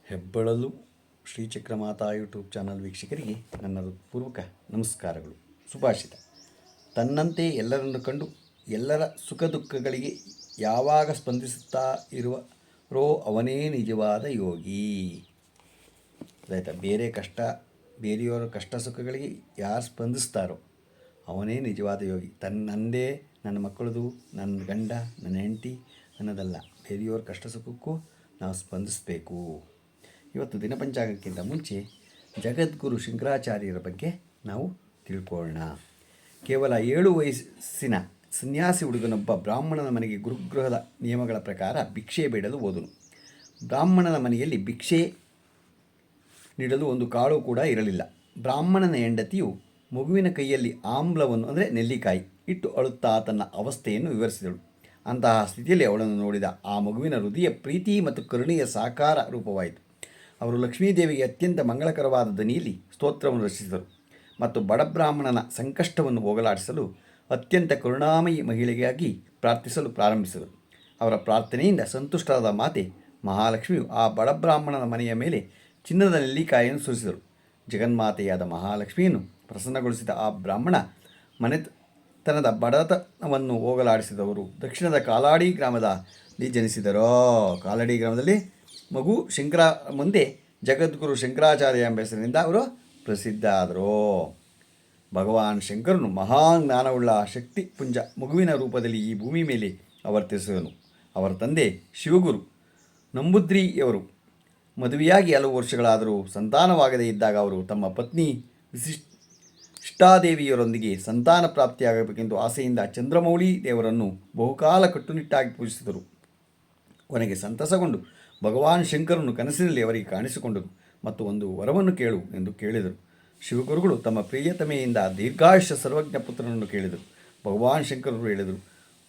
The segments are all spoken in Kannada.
ಹೆಬ್ಬಳಲು ಶ್ರೀಚಕ್ರಮಾತಾ ಯೂಟ್ಯೂಬ್ ಚಾನಲ್ ವೀಕ್ಷಕರಿಗೆ ನನ್ನ ಪೂರ್ವಕ ನಮಸ್ಕಾರಗಳು. ಸುಭಾಷಿತ: ತನ್ನಂತೆ ಎಲ್ಲರನ್ನು ಕಂಡು ಎಲ್ಲರ ಸುಖ ದುಃಖಗಳಿಗೆ ಯಾವಾಗ ಸ್ಪಂದಿಸುತ್ತಾ ಇರುವರೋ ಅವನೇ ನಿಜವಾದ ಯೋಗಿ. ಆಯಿತಾ? ಬೇರೆಯವರ ಕಷ್ಟ ಸುಖಗಳಿಗೆ ಯಾರು ಸ್ಪಂದಿಸ್ತಾರೋ ಅವನೇ ನಿಜವಾದ ಯೋಗಿ. ನನ್ನದೇ, ನನ್ನ ಮಕ್ಕಳದು, ನನ್ನ ಗಂಡ, ನನ್ನ ಹೆಂಡತಿ ಅನ್ನೋದಲ್ಲ, ಬೇರೆಯವರ ಕಷ್ಟ ಸುಖಕ್ಕೂ ನಾವು ಸ್ಪಂದಿಸಬೇಕು. ಇವತ್ತು ದಿನಪಂಚಾಂಗಕ್ಕಿಂತ ಮುಂಚೆ ಜಗದ್ಗುರು ಶಂಕರಾಚಾರ್ಯರ ಬಗ್ಗೆ ನಾವು ತಿಳ್ಕೊಳ್ಳೋಣ. ಕೇವಲ 7 ವಯಸ್ಸಿನ ಸನ್ಯಾಸಿ ಹುಡುಗನೊಬ್ಬ ಬ್ರಾಹ್ಮಣನ ಮನೆಗೆ ಗುರುಗೃಹದ ನಿಯಮಗಳ ಪ್ರಕಾರ ಭಿಕ್ಷೆ ಬೇಡಲು ಹೋದನು. ಬ್ರಾಹ್ಮಣನ ಮನೆಯಲ್ಲಿ ಭಿಕ್ಷೆ ನೀಡಲು ಒಂದು ಕಾಳು ಕೂಡ ಇರಲಿಲ್ಲ. ಬ್ರಾಹ್ಮಣನ ಹೆಂಡತಿಯು ಮಗುವಿನ ಕೈಯಲ್ಲಿ ಆಮ್ಲವನ್ನು ಅಂದರೆ ನೆಲ್ಲಿಕಾಯಿ ಇಟ್ಟು ಅಳುತ್ತಾ ತನ್ನ ಅವಸ್ಥೆಯನ್ನು ವಿವರಿಸಿದಳು. ಅಂತಹ ಸ್ಥಿತಿಯಲ್ಲಿ ಅವಳನ್ನು ನೋಡಿದ ಆ ಮಗುವಿನ ಹೃದಯ ಪ್ರೀತಿ ಮತ್ತು ಕರುಣೆಯ ಸಾಕಾರ ರೂಪವಾಯಿತು. ಅವರು ಲಕ್ಷ್ಮೀದೇವಿಗೆ ಅತ್ಯಂತ ಮಂಗಳಕರವಾದ ಧ್ವನಿಯಲ್ಲಿ ಸ್ತೋತ್ರವನ್ನು ರಚಿಸಿದರು ಮತ್ತು ಬಡಬ್ರಾಹ್ಮಣನ ಸಂಕಷ್ಟವನ್ನು ಹೋಗಲಾಡಿಸಲು ಅತ್ಯಂತ ಕರುಣಾಮಯಿ ಮಹಿಳೆಗಾಗಿ ಪ್ರಾರ್ಥಿಸಲು ಪ್ರಾರಂಭಿಸಿದರು. ಅವರ ಪ್ರಾರ್ಥನೆಯಿಂದ ಸಂತುಷ್ಟರಾದ ಮಾತೆ ಮಹಾಲಕ್ಷ್ಮಿಯು ಆ ಬಡಬ್ರಾಹ್ಮಣನ ಮನೆಯ ಮೇಲೆ ಚಿನ್ನದ ನೆಲ್ಲಿಕಾಯಿಯನ್ನು ಸುರಿಸಿದರು. ಜಗನ್ಮಾತೆಯಾದ ಮಹಾಲಕ್ಷ್ಮಿಯನ್ನು ಪ್ರಸನ್ನಗೊಳಿಸಿದ ಆ ಬ್ರಾಹ್ಮಣ ಮನೆತನದ ಬಡತನವನ್ನು ಹೋಗಲಾಡಿಸಿದವರು ದಕ್ಷಿಣದ ಕಾಲಾಡಿ ಗ್ರಾಮದಲ್ಲಿ ಜನಿಸಿದರೋ. ಕಾಲಾಡಿ ಗ್ರಾಮದಲ್ಲಿ ಮಗು ಶಂಕರ ಮುಂದೆ ಜಗದ್ಗುರು ಶಂಕರಾಚಾರ್ಯ ಎಂಬ ಹೆಸರಿನಿಂದ ಅವರು ಪ್ರಸಿದ್ಧ ಆದರು. ಭಗವಾನ್ ಶಂಕರನು ಮಹಾನ್ ಜ್ಞಾನವುಳ್ಳ ಶಕ್ತಿ ಪುಂಜ ಮಗುವಿನ ರೂಪದಲ್ಲಿ ಈ ಭೂಮಿ ಮೇಲೆ ಅವತರಿಸಿದನು. ಅವರ ತಂದೆ ಶಿವಗುರು ನಂಬೂದ್ರಿಯವರು ಮದುವೆಯಾಗಿ ಹಲವು ವರ್ಷಗಳಾದರೂ ಸಂತಾನವಾಗದೇ ಇದ್ದಾಗ ಅವರು ತಮ್ಮ ಪತ್ನಿ ವಿಶಿಷ್ಟಾದೇವಿಯರೊಂದಿಗೆ ಸಂತಾನ ಪ್ರಾಪ್ತಿಯಾಗಬೇಕೆಂದು ಆಸೆಯಿಂದ ಚಂದ್ರಮೌಳಿ ದೇವರನ್ನು ಬಹುಕಾಲ ಕಟ್ಟುನಿಟ್ಟಾಗಿ ಪೂಜಿಸಿದರು. ಕೊನೆಗೆ ಸಂತಸಗೊಂಡು ಭಗವಾನ್ ಶಂಕರನು ಕನಸಿನಲ್ಲಿ ಅವರಿಗೆ ಕಾಣಿಸಿಕೊಂಡರು ಮತ್ತು ಒಂದು ವರವನ್ನು ಕೇಳು ಎಂದು ಕೇಳಿದರು. ಶಿವಗುರುಗಳು ತಮ್ಮ ಪ್ರಿಯತಮೆಯಿಂದ ದೀರ್ಘಾಯುಷ್ಯ ಸರ್ವಜ್ಞ ಪುತ್ರನನ್ನು ಕೇಳಿದರು. ಭಗವಾನ್ ಶಂಕರರು ಹೇಳಿದರು,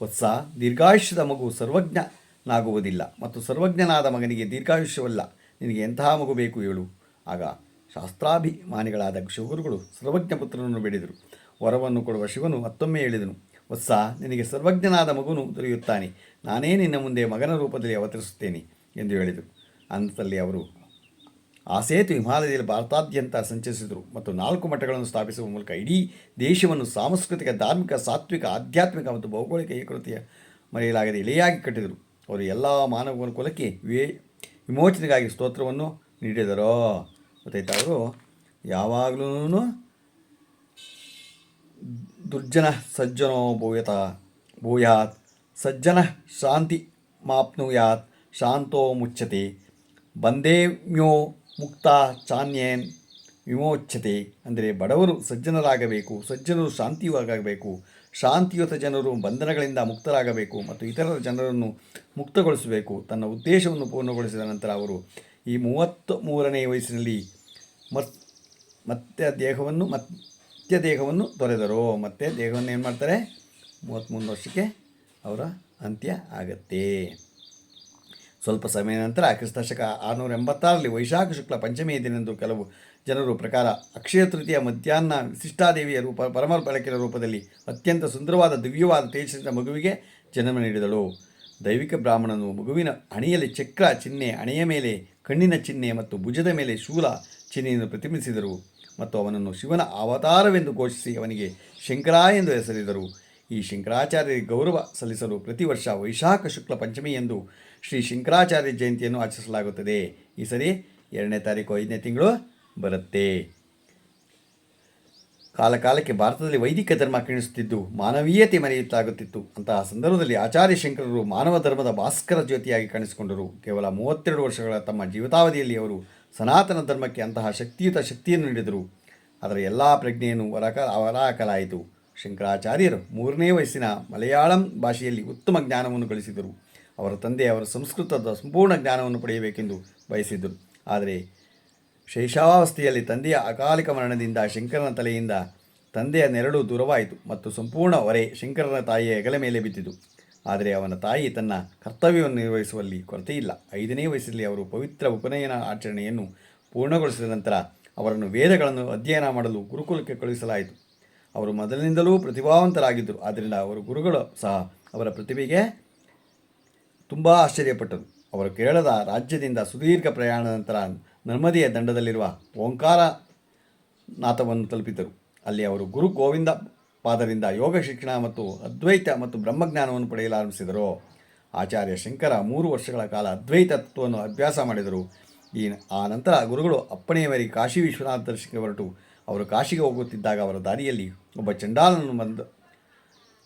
ವತ್ಸ, ದೀರ್ಘಾಯುಷ್ಯದ ಮಗು ಸರ್ವಜ್ಞನಾಗುವುದಿಲ್ಲ ಮತ್ತು ಸರ್ವಜ್ಞನಾದ ಮಗನಿಗೆ ದೀರ್ಘಾಯುಷ್ಯವಲ್ಲ. ನಿನಗೆ ಎಂತಹ ಮಗು ಬೇಕು ಹೇಳು. ಆಗ ಶಾಸ್ತ್ರಾಭಿಮಾನಿಗಳಾದ ಶಿವಗುರುಗಳು ಸರ್ವಜ್ಞ ಪುತ್ರನನ್ನು ಬೇಡಿದರು. ವರವನ್ನು ಕೊಡುವ ಶಿವನು ಮತ್ತೊಮ್ಮೆ ಹೇಳಿದನು, ವತ್ಸ, ನಿನಗೆ ಸರ್ವಜ್ಞನಾದ ಮಗುನು ದೊರೆಯುತ್ತಾನೆ. ನಾನೇ ನಿನ್ನ ಮುಂದೆ ಮಗನ ರೂಪದಲ್ಲಿ ಅವತರಿಸುತ್ತೇನೆ ಎಂದು ಹೇಳಿದರು. ಅಂಥಲ್ಲಿ ಅವರು ಆ ಸೇತು ಹಿಮಾಲಯದಲ್ಲಿ ಭಾರತಾದ್ಯಂತ ಸಂಚರಿಸಿದರು ಮತ್ತು 4 ಮಠಗಳನ್ನು ಸ್ಥಾಪಿಸುವ ಮೂಲಕ ಇಡೀ ದೇಶವನ್ನು ಸಾಂಸ್ಕೃತಿಕ, ಧಾರ್ಮಿಕ, ಸಾತ್ವಿಕ, ಆಧ್ಯಾತ್ಮಿಕ ಮತ್ತು ಭೌಗೋಳಿಕ ಏಕತೆಯ ಮರೆಯಲಾಗದೆ ಎಳೆಯಾಗಿ ಕಟ್ಟಿದರು. ಅವರು ಎಲ್ಲ ಮಾನವ ಕುಲಕ್ಕೆ ವಿಮೋಚನೆಗಾಗಿ ಸ್ತೋತ್ರವನ್ನು ನೀಡಿದರೋ. ಗೊತ್ತಾಯ್ತು? ಅವರು ಯಾವಾಗಲೂ ದುರ್ಜನ ಸಜ್ಜನೋ ಭೂಯಾತ್ ಸಜ್ಜನ ಶಾಂತಿ ಮಾಪ್ನುಯಾತ್ ಶಾಂತೋ ಮುಚ್ಚತೆ ಬಂದೇಮ್ಯೋ ಮುಕ್ತ ಚಾನ್ಯೇನ್ ವಿಮೋಚ್ಯತೆ. ಅಂದರೆ ಬಡವರು ಸಜ್ಜನರಾಗಬೇಕು, ಸಜ್ಜನರು ಶಾಂತಿಯಾಗಬೇಕು, ಶಾಂತಿಯುತ ಜನರು ಬಂಧನಗಳಿಂದ ಮುಕ್ತರಾಗಬೇಕು ಮತ್ತು ಇತರ ಜನರನ್ನು ಮುಕ್ತಗೊಳಿಸಬೇಕು. ತನ್ನ ಉದ್ದೇಶವನ್ನು ಪೂರ್ಣಗೊಳಿಸಿದ ನಂತರ ಅವರು ಈ 33ನೇ ವಯಸ್ಸಿನಲ್ಲಿ ಮತ್ತೆ ದೇಹವನ್ನು ತೊರೆದರು. ಮತ್ತೆ ದೇಹವನ್ನು ಏನು ಮಾಡ್ತಾರೆ? 33 ವರ್ಷಕ್ಕೆ ಅವರ ಅಂತ್ಯ ಆಗತ್ತೆ. ಸ್ವಲ್ಪ ಸಮಯ ನಂತರ ಕ್ರಿಸ್ತಶಕ 686ರಲ್ಲಿ ವೈಶಾಖ ಶುಕ್ಲ ಪಂಚಮಿಯ ದಿನದಂದು ಕೆಲವು ಜನರು ಪ್ರಕಾರ ಅಕ್ಷಯ ತೃತೀಯ ಮಧ್ಯಾಹ್ನ ವಿಶಿಷ್ಟಾದೇವಿಯ ಪರಮ ಬೆಳಕಿನ ರೂಪದಲ್ಲಿ ಅತ್ಯಂತ ಸುಂದರವಾದ ದಿವ್ಯವಾದ ತೇಜಸ್ಸಿನ ಮಗುವಿಗೆ ಜನ್ಮ ನೀಡಿದಳು. ದೈವಿಕ ಬ್ರಾಹ್ಮಣನು ಮಗುವಿನ ಹಣೆಯಲ್ಲಿ ಚಕ್ರ ಚಿಹ್ನೆ, ಹಣೆಯ ಮೇಲೆ ಕಣ್ಣಿನ ಚಿಹ್ನೆ ಮತ್ತು ಭುಜದ ಮೇಲೆ ಶೂಲ ಚಿಹ್ನೆಯನ್ನು ಪ್ರತಿಬಿಂಬಿಸಿದರು ಮತ್ತು ಅವನನ್ನು ಶಿವನ ಅವತಾರವೆಂದು ಘೋಷಿಸಿ ಅವನಿಗೆ ಶಂಕರ ಎಂದು ಹೆಸರಿದರು. ಈ ಶಂಕರಾಚಾರ್ಯರಿಗೆ ಗೌರವ ಸಲ್ಲಿಸಲು ಪ್ರತಿ ವರ್ಷ ವೈಶಾಖ ಶುಕ್ಲ ಪಂಚಮಿ ಎಂದು ಶ್ರೀ ಶಂಕರಾಚಾರ್ಯ ಜಯಂತಿಯನ್ನು ಆಚರಿಸಲಾಗುತ್ತದೆ. ಈ ಸರಿ 2ನೇ ತಾರೀಕು 5ನೇ ತಿಂಗಳು ಬರುತ್ತೆ. ಕಾಲಕಾಲಕ್ಕೆ ಭಾರತದಲ್ಲಿ ವೈದಿಕ ಧರ್ಮ ಕ್ಷೀಣಿಸುತ್ತಿದ್ದು ಮಾನವೀಯತೆ ಮರೆಯುತ್ತಾಗುತ್ತಿತ್ತು. ಅಂತಹ ಸಂದರ್ಭದಲ್ಲಿ ಆಚಾರ್ಯ ಶಂಕರರು ಮಾನವ ಧರ್ಮದ ಭಾಸ್ಕರ ಜ್ಯೋತಿಯಾಗಿ ಕಾಣಿಸಿಕೊಂಡರು. ಕೇವಲ 32 ವರ್ಷಗಳ ತಮ್ಮ ಜೀವಿತಾವಧಿಯಲ್ಲಿ ಅವರು ಸನಾತನ ಧರ್ಮಕ್ಕೆ ಅಂತಹ ಶಕ್ತಿಯನ್ನು ನೀಡಿದರು. ಅದರ ಎಲ್ಲ ಪ್ರಜ್ಞೆಯನ್ನು ಹೊರಹಾಕಲಾಯಿತು. ಶಂಕರಾಚಾರ್ಯರು 3ನೇ ವಯಸ್ಸಿನ ಮಲಯಾಳಂ ಭಾಷೆಯಲ್ಲಿ ಉತ್ತಮ ಜ್ಞಾನವನ್ನು ಗಳಿಸಿದರು. ಅವರ ತಂದೆ ಅವರ ಸಂಸ್ಕೃತದ ಸಂಪೂರ್ಣ ಜ್ಞಾನವನ್ನು ಪಡೆಯಬೇಕೆಂದು ಬಯಸಿದ್ದರು. ಆದರೆ ಶೈಶವಾವಸ್ಥೆಯಲ್ಲಿ ತಂದೆಯ ಅಕಾಲಿಕ ಮರಣದಿಂದ ಶಂಕರನ ತಲೆಯಿಂದ ತಂದೆಯ ನೆರಳು ದೂರವಾಯಿತು ಮತ್ತು ಸಂಪೂರ್ಣ ಹೊರೆ ಶಂಕರನ ತಾಯಿಯ ಹೆಗಲ ಮೇಲೆ ಬಿದ್ದಿತು. ಆದರೆ ಅವನ ತಾಯಿ ತನ್ನ ಕರ್ತವ್ಯವನ್ನು ನಿರ್ವಹಿಸುವಲ್ಲಿ ಕೊರತೆಯಿಲ್ಲ. 5ನೇ ವಯಸ್ಸಲ್ಲಿ ಅವರು ಪವಿತ್ರ ಉಪನಯನ ಆಚರಣೆಯನ್ನು ಪೂರ್ಣಗೊಳಿಸಿದ ನಂತರ ಅವರನ್ನು ವೇದಗಳನ್ನು ಅಧ್ಯಯನ ಮಾಡಲು ಗುರುಕುಲಕ್ಕೆ ಕಳುಹಿಸಲಾಯಿತು. ಅವರು ಮೊದಲಿನಿಂದಲೂ ಪ್ರತಿಭಾವಂತರಾಗಿದ್ದರು. ಆದ್ದರಿಂದ ಅವರ ಗುರುಗಳು ಸಹ ಅವರ ಪ್ರತಿಭೆಗೆ ತುಂಬ ಆಶ್ಚರ್ಯಪಟ್ಟರು. ಅವರು ಕೇರಳದ ರಾಜ್ಯದಿಂದ ಸುದೀರ್ಘ ಪ್ರಯಾಣದ ನಂತರ ನರ್ಮದೆಯ ದಂಡದಲ್ಲಿರುವ ಓಂಕಾರನಾಥವನ್ನು ತಲುಪಿದರು. ಅಲ್ಲಿ ಅವರು ಗುರು ಗೋವಿಂದ ಪಾದರಿಂದ ಯೋಗ ಶಿಕ್ಷಣ ಮತ್ತು ಅದ್ವೈತ ಮತ್ತು ಬ್ರಹ್ಮಜ್ಞಾನವನ್ನು ಪಡೆಯಲಾರಂಭಿಸಿದರು. ಆಚಾರ್ಯ ಶಂಕರ 3 ವರ್ಷಗಳ ಕಾಲ ಅದ್ವೈತ ತತ್ವವನ್ನು ಅಭ್ಯಾಸ ಮಾಡಿದರು. ಆ ನಂತರ ಗುರುಗಳು ಅಪ್ಪಣೆಯ ಮೇರೆಗೆ ಕಾಶಿ ವಿಶ್ವನಾಥ ದರ್ಶನಕ್ಕೆ ಹೊರಟು ಅವರು ಕಾಶಿಗೆ ಹೋಗುತ್ತಿದ್ದಾಗ ಅವರ ದಾರಿಯಲ್ಲಿ ಒಬ್ಬ ಚಂಡಾಲನನ್ನು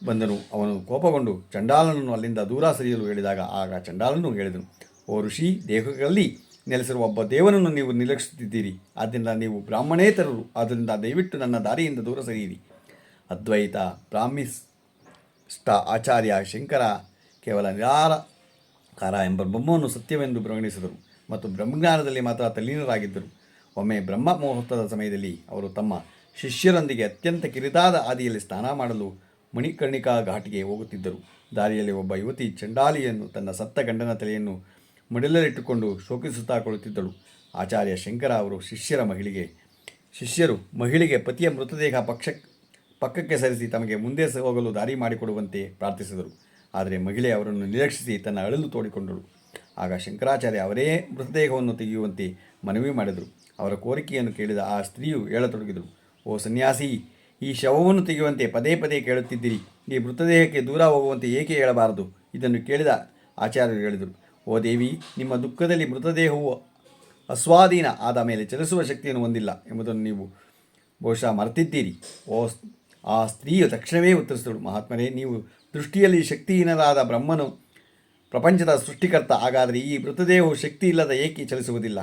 ಬಂದನು. ಅವನು ಕೋಪಗೊಂಡು ಚಂಡಾಲನನ್ನು ಅಲ್ಲಿಂದ ದೂರ ಸರಿಯಲು ಹೇಳಿದಾಗ ಆಗ ಚಂಡಾಲನು ಹೇಳಿದನು, ಓ ಋಷಿ, ದೇಹಗಳಲ್ಲಿ ನೆಲೆಸಿರುವ ಒಬ್ಬ ದೇವನನ್ನು ನೀವು ನಿರ್ಲಕ್ಷಿಸುತ್ತಿದ್ದೀರಿ. ಆದ್ದರಿಂದ ನೀವು ಬ್ರಾಹ್ಮಣೇತರರು. ಆದ್ದರಿಂದ ದಯವಿಟ್ಟು ನನ್ನ ದಾರಿಯಿಂದ ದೂರ ಸರಿಯಿರಿ. ಅದ್ವೈತ ಬ್ರಾಹ್ಮಿಷ್ಟ ಆಚಾರ್ಯ ಶಂಕರ ಕೇವಲ ನಿರಾಕಾರ ಎಂಬ ಬ್ರಹ್ಮವನ್ನು ಸತ್ಯವೆಂದು ಪರಿಗಣಿಸಿದರು ಮತ್ತು ಬ್ರಹ್ಮಜ್ಞಾನದಲ್ಲಿ ಮಾತ್ರ ತಲ್ಲೀನರಾಗಿದ್ದರು. ಒಮ್ಮೆ ಬ್ರಹ್ಮ ಮುಹೂರ್ತದ ಸಮಯದಲ್ಲಿ ಅವರು ತಮ್ಮ ಶಿಷ್ಯರೊಂದಿಗೆ ಅತ್ಯಂತ ಕಿರಿದಾದ ಹಾದಿಯಲ್ಲಿ ಸ್ನಾನ ಮಾಡಲು ಮಣಿಕರ್ಣಿಕಾ ಘಾಟಿಗೆ ಹೋಗುತ್ತಿದ್ದರು. ದಾರಿಯಲ್ಲಿ ಒಬ್ಬ ಯುವತಿ ಚಂಡಾಲಿಯನ್ನು ತನ್ನ ಸತ್ತ ಗಂಡನ ತಲೆಯನ್ನು ಮಡಿಲಲ್ಲಿಟ್ಟುಕೊಂಡು ಶೋಕಿಸುತ್ತಾ ಕುಳಿತಿದ್ದಳು. ಆಚಾರ್ಯ ಶಂಕರ ಅವರು ಶಿಷ್ಯರು ಮಹಿಳೆಗೆ ಪತಿಯ ಮೃತದೇಹ ಪಕ್ಕಕ್ಕೆ ಸರಿಸಿ ತಮಗೆ ಮುಂದೆ ಹೋಗಲು ದಾರಿ ಮಾಡಿಕೊಡುವಂತೆ ಪ್ರಾರ್ಥಿಸಿದರು. ಆದರೆ ಮಹಿಳೆ ಅವರನ್ನು ನಿರ್ಲಕ್ಷಿಸಿ ತನ್ನ ಅಳಲು ತೋಡಿಕೊಂಡಳು. ಆಗ ಶಂಕರಾಚಾರ್ಯ ಅವರೇ ಮೃತದೇಹವನ್ನು ತೆಗೆಯುವಂತೆ ಮನವಿ ಮಾಡಿದರು. ಅವರ ಕೋರಿಕೆಯನ್ನು ಕೇಳಿದ ಆ ಸ್ತ್ರೀಯು ಹೇಳತೊಡಗಿದಳು, ಓ ಸನ್ಯಾಸಿ, ಈ ಶವವನ್ನು ತೆಗೆಯುವಂತೆ ಪದೇ ಪದೇ ಕೇಳುತ್ತಿದ್ದೀರಿ. ಈ ಮೃತದೇಹಕ್ಕೆ ದೂರ ಹೋಗುವಂತೆ ಏಕೆ ಹೇಳಬಾರದು? ಇದನ್ನು ಕೇಳಿದ ಆಚಾರ್ಯರು ಹೇಳಿದರು, ಓ ದೇವಿ, ನಿಮ್ಮ ದುಃಖದಲ್ಲಿ ಮೃತದೇಹವು ಅಸ್ವಾಧೀನ ಆದ ಮೇಲೆ ಚಲಿಸುವ ಶಕ್ತಿಯನ್ನು ಹೊಂದಿಲ್ಲ ಎಂಬುದನ್ನು ನೀವು ಬಹುಶಃ ಮರೆತಿದ್ದೀರಿ. ಆ ಸ್ತ್ರೀಯು ತಕ್ಷಣವೇ ಉತ್ತರಿಸಿದಳು, ಮಹಾತ್ಮರೇ, ನೀವು ದೃಷ್ಟಿಯಲ್ಲಿ ಶಕ್ತಿಹೀನರಾದ ಬ್ರಹ್ಮನು ಪ್ರಪಂಚದ ಸೃಷ್ಟಿಕರ್ತ. ಹಾಗಾದರೆ ಈ ಮೃತದೇಹವು ಶಕ್ತಿ ಇಲ್ಲದ ಏಕೆ ಚಲಿಸುವುದಿಲ್ಲ?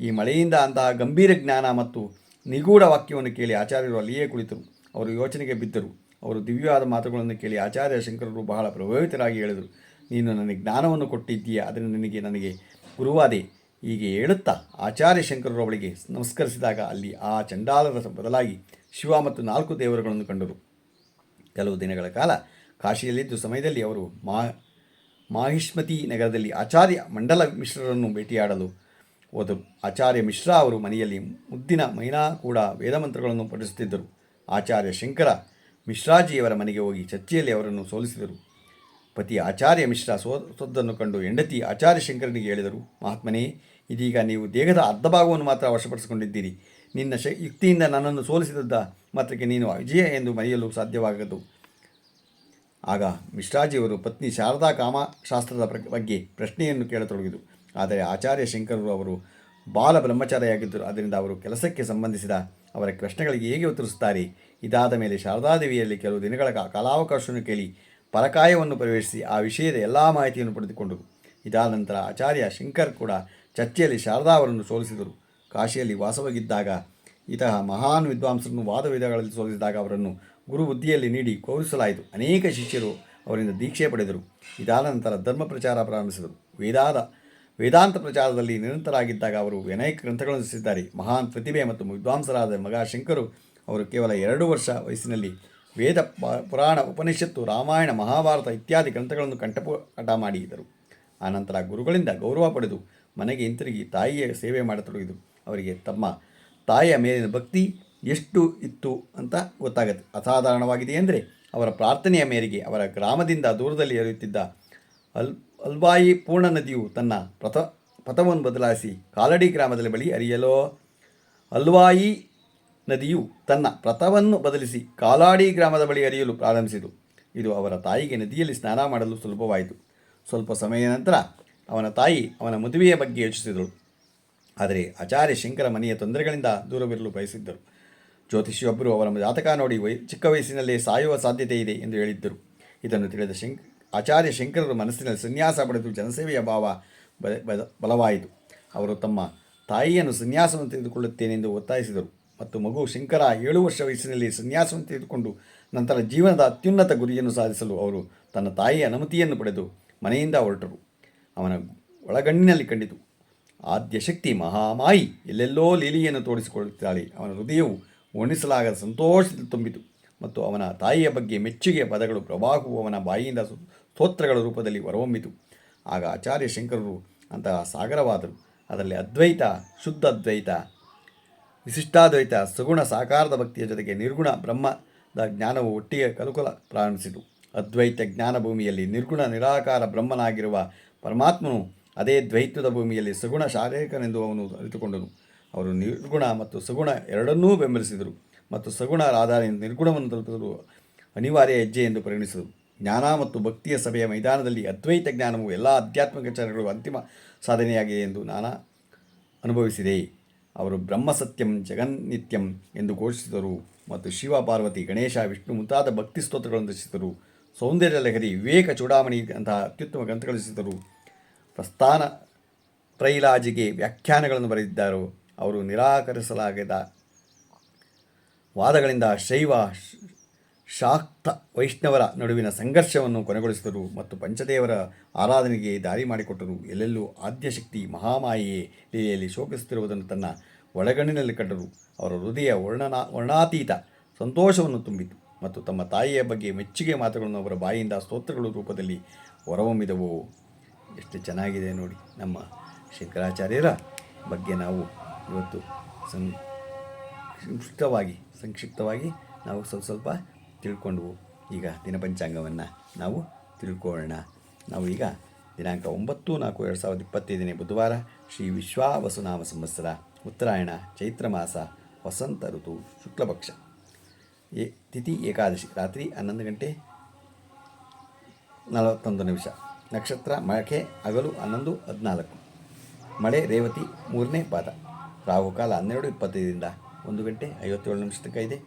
ಈ ಮಳೆಯಿಂದ ಅಂತಹ ಗಂಭೀರ ಜ್ಞಾನ ಮತ್ತು ನಿಗೂಢ ವಾಕ್ಯವನ್ನು ಕೇಳಿ ಆಚಾರ್ಯರು ಅಲ್ಲಿಯೇ ಕುಳಿತರು. ಅವರು ಯೋಚನೆಗೆ ಬಿದ್ದರು. ಅವರು ದಿವ್ಯವಾದ ಮಾತುಗಳನ್ನು ಕೇಳಿ ಆಚಾರ್ಯ ಶಂಕರರು ಬಹಳ ಪ್ರಭಾವಿತರಾಗಿ ಹೇಳಿದರು, ನೀನು ನನಗೆ ಜ್ಞಾನವನ್ನು ಕೊಟ್ಟಿದ್ದೀಯ, ಅದನ್ನು ನನಗೆ ಗುರುವಾದೆ. ಹೀಗೆ ಹೇಳುತ್ತಾ ಆಚಾರ್ಯ ಶಂಕರರು ಅವಳಿಗೆ ನಮಸ್ಕರಿಸಿದಾಗ ಅಲ್ಲಿ ಆ ಚಂಡಾಲರ ಬದಲಾಗಿ ಶಿವ ಮತ್ತು 4 ದೇವರುಗಳನ್ನು ಕಂಡರು. ಕೆಲವು ದಿನಗಳ ಕಾಲ ಕಾಶಿಯಲ್ಲಿದ್ದ ಸಮಯದಲ್ಲಿ ಅವರು ಮಾಹಿಷ್ಮತಿ ನಗರದಲ್ಲಿ ಆಚಾರ್ಯ ಮಂಡಲ ಮಿಶ್ರರನ್ನು ಭೇಟಿಯಾಡಲು ಹೋದರು. ಆಚಾರ್ಯ ಮಿಶ್ರ ಅವರು ಮನೆಯಲ್ಲಿ ಮುದ್ದಿನ ಮೈನಾ ಕೂಡ ವೇದಮಂತ್ರಗಳನ್ನು ಪಠಿಸುತ್ತಿದ್ದರು. ಆಚಾರ್ಯ ಶಂಕರ ಮಿಶ್ರಾಜಿಯವರ ಮನೆಗೆ ಹೋಗಿ ಚರ್ಚೆಯಲ್ಲಿ ಅವರನ್ನು ಸೋಲಿಸಿದರು. ಪತಿ ಆಚಾರ್ಯ ಮಿಶ್ರ ಸೋತದ್ದನ್ನು ಕಂಡು ಹೆಂಡತಿ ಆಚಾರ್ಯ ಶಂಕರನಿಗೆ ಹೇಳಿದರು, ಮಹಾತ್ಮನೇ, ಇದೀಗ ನೀವು ದೇಹದ ಅರ್ಧ ಭಾಗವನ್ನು ಮಾತ್ರ ವಶಪಡಿಸಿಕೊಂಡಿದ್ದೀರಿ. ನಿನ್ನ ಯುಕ್ತಿಯಿಂದ ನನ್ನನ್ನು ಸೋಲಿಸಿದ ಮಾತ್ರಕ್ಕೆ ನೀನು ವಿಜಯ ಎಂದು ಮರೆಯಲು ಸಾಧ್ಯವಾಗದು. ಆಗ ಮಿಶ್ರಾಜಿಯವರು ಪತ್ನಿ ಶಾರದಾ ಕಾಮಶಾಸ್ತ್ರದ ಬಗ್ಗೆ ಪ್ರಶ್ನೆಯನ್ನು ಕೇಳತೊಡಗಿದರು. ಆದರೆ ಆಚಾರ್ಯ ಶಂಕರರು ಅವರು ಬಾಲ ಬ್ರಹ್ಮಚಾರಿಯಾಗಿದ್ದರು. ಆದ್ದರಿಂದ ಅವರು ಕೆಲಸಕ್ಕೆ ಸಂಬಂಧಿಸಿದ ಅವರ ಪ್ರಶ್ನೆಗಳಿಗೆ ಹೇಗೆ ಉತ್ತರಿಸುತ್ತಾರೆ? ಇದಾದ ಮೇಲೆ ಶಾರದಾದೇವಿಯಲ್ಲಿ ಕೆಲವು ದಿನಗಳ ಕಾಲಾವಕಾಶವನ್ನು ಕೇಳಿ ಪರಕಾಯವನ್ನು ಪ್ರವೇಶಿಸಿ ಆ ವಿಷಯದ ಎಲ್ಲ ಮಾಹಿತಿಯನ್ನು ಪಡೆದುಕೊಂಡರು. ಇದಾದ ನಂತರ ಆಚಾರ್ಯ ಶಂಕರ್ ಕೂಡ ಚರ್ಚೆಯಲ್ಲಿ ಶಾರದಾ ಅವರನ್ನು ಸೋಲಿಸಿದರು. ಕಾಶಿಯಲ್ಲಿ ವಾಸವಾಗಿದ್ದಾಗ ಇಂತಹ ಮಹಾನ್ ವಿದ್ವಾಂಸರನ್ನು ವಾದವಿಧಗಳಲ್ಲಿ ಸೋಲಿಸಿದಾಗ ಅವರನ್ನು ಗುರು ಬುದ್ಧಿಯಲ್ಲಿ ನೀಡಿ ಗೌರವಿಸಲಾಯಿತು. ಅನೇಕ ಶಿಷ್ಯರು ಅವರಿಂದ ದೀಕ್ಷೆ ಪಡೆದರು. ಇದಾದ ನಂತರ ಧರ್ಮ ಪ್ರಚಾರ ಪ್ರಾರಂಭಿಸಿದರು. ವೇದಾಂತ ಪ್ರಚಾರದಲ್ಲಿ ನಿರಂತರಾಗಿದ್ದಾಗ ಅವರು ಅನೇಕ ಗ್ರಂಥಗಳನ್ನು ರಚಿಸಿದ್ದಾರೆ. ಮಹಾನ್ ಪ್ರತಿಭೆ ಮತ್ತು ವಿದ್ವಾಂಸರಾದ ಮಗ ಶಂಕರು ಅವರು ಕೇವಲ 2 ವರ್ಷ ವಯಸ್ಸಿನಲ್ಲಿ ವೇದ, ಪುರಾಣ, ಉಪನಿಷತ್ತು, ರಾಮಾಯಣ, ಮಹಾಭಾರತ ಇತ್ಯಾದಿ ಗ್ರಂಥಗಳನ್ನು ಕಂಠಪಾಠ ಮಾಡಿದರು. ಆನಂತರ ಗುರುಗಳಿಂದ ಗೌರವ ಪಡೆದು ಮನೆಗೆ ಹಿಂತಿರುಗಿ ತಾಯಿಯ ಸೇವೆ ಮಾಡತೊಡಗಿದರು. ಅವರಿಗೆ ತಮ್ಮ ತಾಯಿಯ ಮೇಲಿನ ಭಕ್ತಿ ಎಷ್ಟು ಇತ್ತು ಅಂತ ಗೊತ್ತಾಗುತ್ತೆ. ಅಸಾಧಾರಣವಾಗಿದೆ ಎಂದರೆ ಅವರ ಪ್ರಾರ್ಥನೆಯ ಮೇರೆಗೆ ಅವರ ಗ್ರಾಮದಿಂದ ದೂರದಲ್ಲಿ ಹರಿಯುತ್ತಿದ್ದ ಅಲ್ವಾಯಿ ಪೂರ್ಣ ನದಿಯು ತನ್ನ ಪಥವನ್ನು ಬದಲಾಯಿಸಿ ಕಾಲಡಿ ಗ್ರಾಮದ ಬಳಿ ಅಲ್ವಾಯಿ ನದಿಯು ತನ್ನ ಪಥವನ್ನು ಬದಲಿಸಿ ಕಾಲಾಡಿ ಗ್ರಾಮದ ಬಳಿ ಹರಿಯಲು ಪ್ರಾರಂಭಿಸಿತು. ಇದು ಅವರ ತಾಯಿಗೆ ನದಿಯಲ್ಲಿ ಸ್ನಾನ ಮಾಡಲು ಸುಲಭವಾಯಿತು. ಸ್ವಲ್ಪ ಸಮಯದ ನಂತರ ಅವನ ತಾಯಿ ಅವನ ಮದುವೆಯ ಬಗ್ಗೆ ಯೋಚಿಸಿದಳು. ಆದರೆ ಆಚಾರ್ಯ ಶಂಕರ ಮನೆಯ ತೊಂದರೆಗಳಿಂದ ದೂರವಿರಲು ಬಯಸಿದ್ದರು. ಜ್ಯೋತಿಷಿಯೊಬ್ಬರು ಅವರ ಜಾತಕ ನೋಡಿ ಚಿಕ್ಕ ವಯಸ್ಸಿನಲ್ಲೇ ಸಾಯುವ ಸಾಧ್ಯತೆ ಇದೆ ಎಂದು ಹೇಳಿದ್ದರು. ಇದನ್ನು ತಿಳಿದ ಆಚಾರ್ಯ ಶಂಕರರು ಮನಸ್ಸಿನಲ್ಲಿ ಸನ್ಯಾಸ ಪಡೆದು ಜನಸೇವೆಯ ಭಾವ ಬಲವಾಯಿತು. ಅವರು ತಮ್ಮ ತಾಯಿಯನ್ನು ಸನ್ಯಾಸವನ್ನು ತೆಗೆದುಕೊಳ್ಳುತ್ತೇನೆಂದು ಒತ್ತಾಯಿಸಿದರು ಮತ್ತು ಮಗು ಶಂಕರ 7 ವರ್ಷ ವಯಸ್ಸಿನಲ್ಲಿ ಸನ್ಯಾಸವನ್ನು ತೆಗೆದುಕೊಂಡು ನಂತರ ಜೀವನದ ಅತ್ಯುನ್ನತ ಗುರಿಯನ್ನು ಸಾಧಿಸಲು ಅವರು ತನ್ನ ತಾಯಿಯ ಅನುಮತಿಯನ್ನು ಪಡೆದು ಮನೆಯಿಂದ ಹೊರಟರು. ಅವನ ಒಳಗಣ್ಣಿನಲ್ಲಿ ಕಂಡಿತು, ಆದ್ಯಶಕ್ತಿ ಮಹಾಮಾಯಿ ಎಲ್ಲೆಲ್ಲೋ ಲೀಲೆಯನ್ನು ತೋರಿಸಿಕೊಳ್ಳುತ್ತಾಳೆ. ಅವನ ಹೃದಯವು ವರ್ಣಿಸಲಾಗದ ಸಂತೋಷದಿಂದ ತುಂಬಿತು ಮತ್ತು ಅವನ ತಾಯಿಯ ಬಗ್ಗೆ ಮೆಚ್ಚುಗೆಯ ಪದಗಳು ಪ್ರವಾಹವು ಅವನ ಬಾಯಿಯಿಂದ ಸ್ತೋತ್ರಗಳ ರೂಪದಲ್ಲಿ ಹೊರಹೊಮ್ಮಿತು. ಆಗ ಆಚಾರ್ಯ ಶಂಕರರು ಅಂತಹ ಸಾಗರವಾದರು. ಅದರಲ್ಲಿ ಅದ್ವೈತ, ಶುದ್ಧ ಅದ್ವೈತ, ವಿಶಿಷ್ಟಾದ್ವೈತ, ಸಗುಣ ಸಾಕಾರದ ಭಕ್ತಿಯ ಜೊತೆಗೆ ನಿರ್ಗುಣ ಬ್ರಹ್ಮದ ಜ್ಞಾನವು ಒಟ್ಟಿಗೆ ಕಲುಕಲ ಪ್ರಾರಂಭಿಸಿತು. ಅದ್ವೈತ ಜ್ಞಾನ ಭೂಮಿಯಲ್ಲಿ ನಿರ್ಗುಣ ನಿರಾಕಾರ ಬ್ರಹ್ಮನಾಗಿರುವ ಪರಮಾತ್ಮನು ಅದೇ ದ್ವೈತದ ಭೂಮಿಯಲ್ಲಿ ಸಗುಣ ಶಾರೀರಿಕನೆಂದು ಅವನು ಅರಿತುಕೊಂಡನು. ಅವರು ನಿರ್ಗುಣ ಮತ್ತು ಸಗುಣ ಎರಡನ್ನೂ ಬೆಂಬಲಿಸಿದರು ಮತ್ತು ಸಗುಣರ ಆಧಾರದಿಂದ ನಿರ್ಗುಣವನ್ನು ತಲುಪಿಸಲು ಅನಿವಾರ್ಯ ಹೆಜ್ಜೆ ಎಂದು ಪರಿಗಣಿಸಿದರು. ಜ್ಞಾನ ಮತ್ತು ಭಕ್ತಿಯ ಸಭೆಯ ಮೈದಾನದಲ್ಲಿ ಅದ್ವೈತ ಜ್ಞಾನವು ಎಲ್ಲ ಆಧ್ಯಾತ್ಮಿಕ ವಿಚಾರಗಳು ಅಂತಿಮ ಸಾಧನೆಯಾಗಿದೆ ಎಂದು ನಾನು ಅನುಭವಿಸಿದೆ. ಅವರು ಬ್ರಹ್ಮಸತ್ಯಂ ಜಗನ್ನಿತ್ಯಂ ಎಂದು ಘೋಷಿಸಿದರು ಮತ್ತು ಶಿವ, ಪಾರ್ವತಿ, ಗಣೇಶ, ವಿಷ್ಣು ಮುಂತಾದ ಭಕ್ತಿ ಸ್ತೋತ್ರಗಳನ್ನು ರಚಿಸಿದರು. ಸೌಂದರ್ಯ ಲಹರಿ, ವಿವೇಕ ಚೂಡಾಮಣಿ ಅಂತಹ ಅತ್ಯುತ್ತಮ ಗ್ರಂಥಗಳು ರಚಿಸಿದರು. ಪ್ರಸ್ಥಾನ ತ್ರೈಲಾಜಿಗೆ ವ್ಯಾಖ್ಯಾನಗಳನ್ನು ಬರೆದಿದ್ದರು. ಅವರು ನಿರಾಕರಿಸಲಾಗದ ವಾದಗಳಿಂದ ಶೈವ, ಶಾಕ್ತ, ವೈಷ್ಣವರ ನಡುವಿನ ಸಂಘರ್ಷವನ್ನು ಕೊನೆಗೊಳಿಸಿದರು ಮತ್ತು ಪಂಚದೇವರ ಆರಾಧನೆಗೆ ದಾರಿ ಮಾಡಿಕೊಟ್ಟರು. ಎಲ್ಲೆಲ್ಲೂ ಆದ್ಯಶಕ್ತಿ ಮಹಾಮಾಯೆಯೇ ಲೀಲೆಯಲ್ಲಿ ಶೋಕಿಸುತ್ತಿರುವುದನ್ನು ತನ್ನ ಒಳಗಣ್ಣಿನಲ್ಲಿ ಕಂಡರು. ಅವರ ಹೃದಯ ವರ್ಣಾತೀತ ಸಂತೋಷವನ್ನು ತುಂಬಿತು ಮತ್ತು ತಮ್ಮ ತಾಯಿಯ ಬಗ್ಗೆ ಮೆಚ್ಚುಗೆ ಮಾತುಗಳನ್ನು ಅವರ ಬಾಯಿಯಿಂದ ಸ್ತೋತ್ರಗಳ ರೂಪದಲ್ಲಿ ಹೊರಹೊಮ್ಮಿದವು. ಎಷ್ಟು ಚೆನ್ನಾಗಿದೆ ನೋಡಿ. ನಮ್ಮ ಶಂಕರಾಚಾರ್ಯರ ಬಗ್ಗೆ ನಾವು ಇವತ್ತು ಸಂಕ್ಷಿಪ್ತವಾಗಿ ನಾವು ಸ್ವಲ್ಪ ತಿಳ್ಕೊಂಡ್ವು. ಈಗ ದಿನಪಂಚಾಂಗವನ್ನು ನಾವು ತಿಳ್ಕೊಳ್ಳೋಣ. ನಾವು ಈಗ ದಿನಾಂಕ 9/4/2025 ಬುಧವಾರ, ಶ್ರೀ ವಿಶ್ವಾವಸುನಾಮ ಸಂವತ್ಸರ, ಉತ್ತರಾಯಣ, ಚೈತ್ರ ಮಾಸ, ವಸಂತ ಋತು, ಶುಕ್ಲಪಕ್ಷ, ತಿಥಿ ಏಕಾದಶಿ, ರಾತ್ರಿ 11:41, ನಕ್ಷತ್ರ ಮಳಕೆ, ಹಗಲು 11:14, ಮಳೆ ರೇವತಿ 3ನೇ ಪಾದ, ರಾಹುಕಾಲ 12:25ರಿಂದ 1:57 ತನಕ ಇದೆ.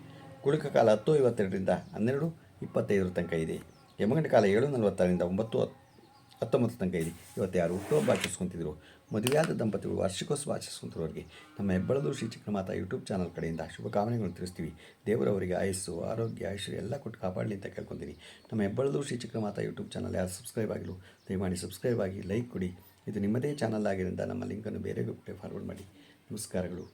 ಕುಳಿಕ ಕಾಲ 10:52ರಿಂದ 12:25 ತನಕ ಇದೆ. ಯಮಗಂಡ ಕಾಲ 7:46ರಿಂದ 9:19 ತನಕ ಇದೆ. ಇವತ್ತು ಯಾರು ಹುಟ್ಟುಹಬ್ಬ ಆಚರಿಸ್ಕೊತಿದ್ರು, ಮದುವೆಯಾದ ದಂಪತಿಗಳು ವಾರ್ಷಿಕೋತ್ಸವ ಆಚರಿಸ್ಕೊಂತಿರೋರಿಗೆ ನಮ್ಮ ಹೆಬ್ಬಳದೂರು ಶ್ರೀ ಚಕ್ರಮಾತಾ ಯೂಟ್ಯೂಬ್ ಚಾನಲ್ ಕಡೆಯಿಂದ ಶುಭಕಾಮನೆಗಳನ್ನು ತಿಳಿಸ್ತೀವಿ. ದೇವರವರಿಗೆ ಆಯಸ್ಸು, ಆರೋಗ್ಯ, ಐಶ್ವರ್ಯ ಎಲ್ಲ ಕೊಟ್ಟು ಕಾಪಾಡಲಿ ಅಂತ ಕೇಳ್ಕೊತೀನಿ. ನಮ್ಮ ಹೆಬ್ಬಳದೂರು ಶ್ರೀ ಚಕ್ರಮಾತಾ ಯೂಟ್ಯೂಬ್ ಚಾನಲ್ ಯಾರು ಸಬ್ಸ್ಕ್ರೈಬ್ ಆಗಿಲ್ಲ ದಯಮಾಡಿ ಸಬ್ಸ್ಕ್ರೈಬ್ ಆಗಿ, ಲೈಕ್ ಕೊಡಿ. ಇದು ನಿಮ್ಮದೇ ಚಾನಲ್ ಆಗಿದ್ದರಿಂದ ನಮ್ಮ ಲಿಂಕನ್ನು ಬೇರೆ ಫಾರ್ವರ್ಡ್ ಮಾಡಿ. ನಮಸ್ಕಾರಗಳು.